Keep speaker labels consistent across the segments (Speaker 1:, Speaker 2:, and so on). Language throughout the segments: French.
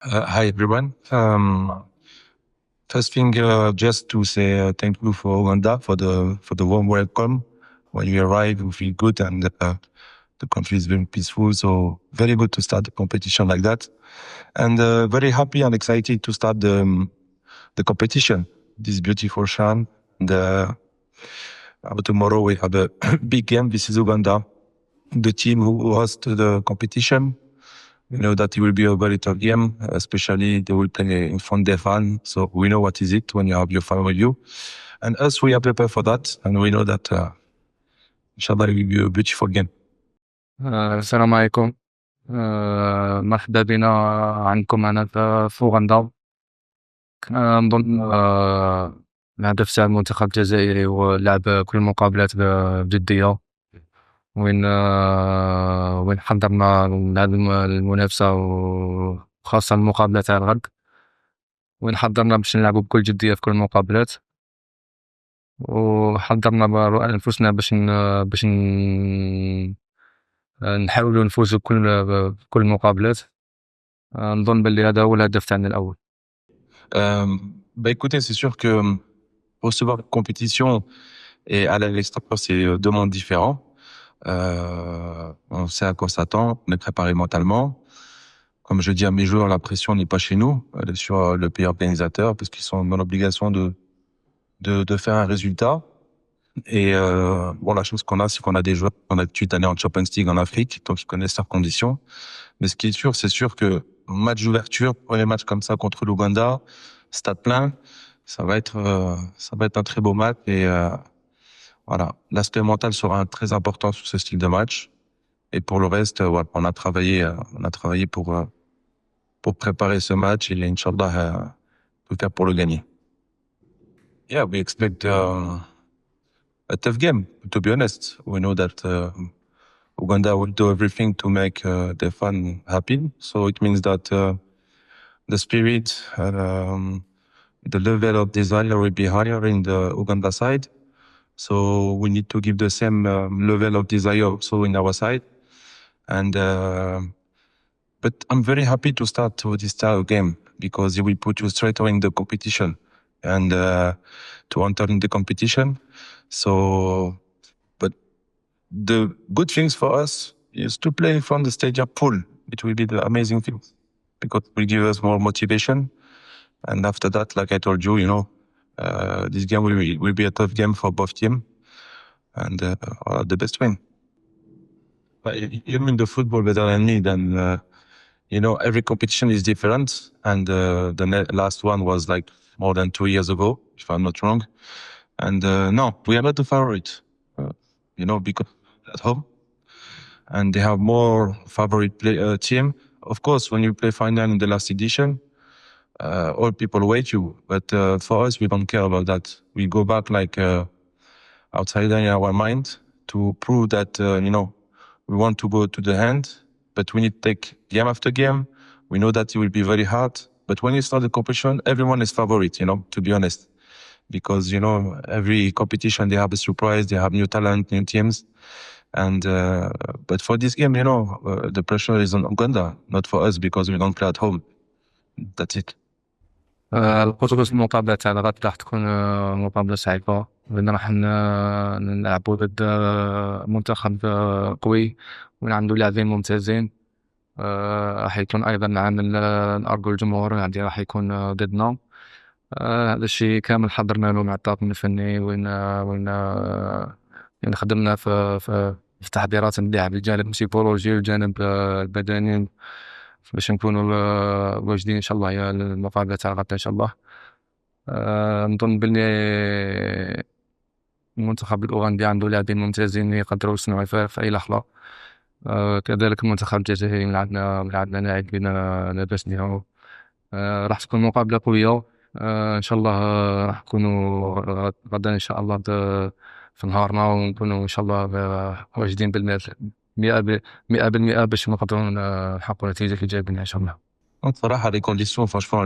Speaker 1: Hi everyone. First thing, just to say thank you for Uganda for the warm welcome. When you arrive, you feel good, and the country is very peaceful. So very good to start the competition like that, and very happy and excited to start the competition. This beautiful Shan, and tomorrow we have a big game. This is Uganda, the team who hosts the competition. We know that it will be a very tough game, especially they will play in front of their fan. So we know what is it when you have your fan with you. And us, we are prepared for that. And we know that, inshallah, it will be a beautiful game.
Speaker 2: السلام عليكم. مرحبا بنا عندكم هنا في أوغندا. نظن الهدف تاع المنتخب الجزائري هو لعب كل المقابلات بجدية، وين حضرنا لهاد المنافسة وخاصة المقابلة تاع الغد، وين حضرنا باش نلعبو بكل جدية في كل المقابلات، وحضرنا أنفسنا باش نحاولوا نفوزوا بكل المقابلات. نظن باللي هذا هو الهدف تاعنا الأول.
Speaker 1: Bah écoutez, c'est sûr que recevoir une compétition et aller à l'extérieur, c'est deux mondes différents. On sait à quoi s'attendre, on est préparé mentalement. Comme je dis à mes joueurs, la pression n'est pas chez nous, elle est sur le pays organisateur, parce qu'ils sont dans l'obligation de faire un résultat. Et bon, la chose qu'on a, c'est qu'on a des joueurs qui ont l'habitude d'aller en Champions League en Afrique, donc ils connaissent leurs conditions. Mais ce qui est sûr, c'est sûr que match d'ouverture, premier match comme ça contre l'Ouganda, stade plein, ça va être un très beau match. Et voilà, l'aspect mental sera très important sur ce style de match. Et pour le reste, voilà, on a travaillé pour préparer ce match et Inch'Allah, tout faire pour le gagner. Yeah, we expect a tough game, to be honest. We know that Uganda will do everything to make their fan happy. So it means that the spirit, the level of desire will be higher in the Uganda side. So we need to give the same level of desire also in our side. And but I'm very happy to start with this style of game because it will put you straight away in the competition and to enter in the competition. So, but the good things for us is to play from the stadium full. It will be the amazing thing because it will give us more motivation. And after that, like I told you, this game will be a tough game for both teams and the best win. But you mean the football better than me, then every competition is different. And the last one was like more than 2 years ago, if I'm not wrong. And no, we are not the favorite, because at home. And they have more favorite team. Of course, when you play final in the last edition, all people wait you. But for us, we don't care about that. We go back like outsider in our mind to prove that, we want to go to the end, but we need to take game after game. We know that it will be very hard. But when you start the competition, everyone is favorite, to be honest. Because, every competition, they have a surprise, they have new talent, new teams. And but for this game, the pressure is on Uganda, not for us because we don't play at home. That's it.
Speaker 2: الخصوص المقابلة تاع الغد راح تكون مقابلة صعيبة، لأن راح نلعبو ضد منتخب قوي وين عنده لاعبين ممتازين. راح يكون أيضا عن الأرجو الجمهور يعني راح يكون ضدنا. هذا الشيء كامل حضرنا له مع الطاقم الفني وين خدمنا في تحضيرات اللعب، الجانب البسيكولوجي والجانب البدني، باش نكونوا واجدين إن شاء الله يا المقابلة تاع الغد إن شاء الله. نظن بلي المنتخب الأوغندي عنده لاعبين ممتازين يقدروا يصنعوا الفارق في أي لحظة. كذلك المنتخب الجزائري لعبنا لاعبين لا بأس بهم. راح تكون مقابلة قوية. إن شاء الله راح نكونوا غدا إن شاء الله في نهارنا ونكونوا إن شاء الله واجدين 100% باش نقدروا نحققوا نتيجة إيجابية إن شاء الله.
Speaker 1: صراحة les conditions, franchement,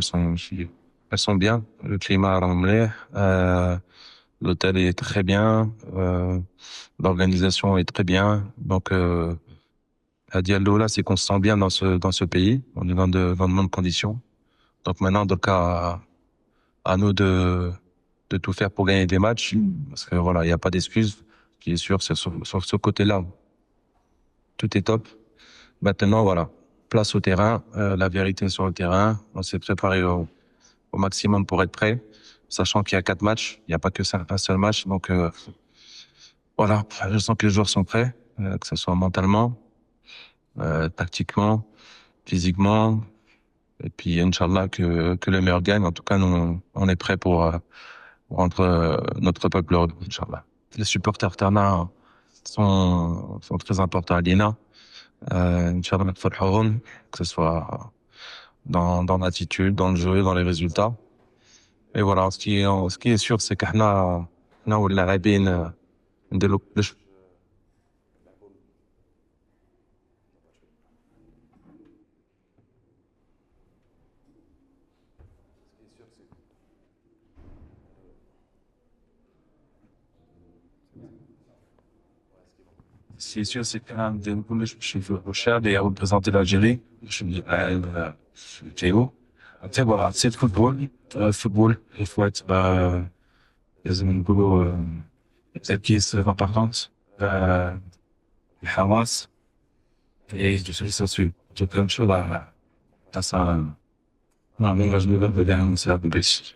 Speaker 1: elles sont bien. Le climat est l'hôtel est très bien, l'organisation est très bien. Donc, Diallo là, c'est qu'on se sent bien dans ce pays. On est dans de bonnes conditions. Donc maintenant, donc à nous de tout faire pour gagner des matchs, parce que voilà, il n'y a pas d'excuse. Ce qui est sûr, c'est sur ce côté-là, tout est top. Maintenant, voilà, place au terrain, la vérité sur le terrain. On s'est préparé au maximum pour être prêt, sachant qu'il y a 4 matchs, il n'y a pas que un seul match. Donc voilà, je sens que les joueurs sont prêts, que ce soit mentalement, tactiquement, physiquement. Et puis, Inch'Allah, que le meilleur gagne. En tout cas, nous, on est prêts pour rendre notre peuple heureux, Inch'Allah. Les supporters Tana sont très importants à l'INA. Inch'Allah, نفرحوهم, que ce soit dans l'attitude, dans le jeu, dans les résultats. Et voilà, ce qui est sûr, c'est qu'احنا واللاعبين نديروا كلش. Ce qui est sûr, c'est qu'un des كلش باش يفوتوا الشعب et représenter l'Algérie. Je me dis, Théo. Après, voilà, c'est le football. Football, il faut être, لازم نقولوا تركيز importante. الحماس. Et je suis sûr, je peux me dire, ça, non, mais je ne vais pas dire, c'est la bêtise.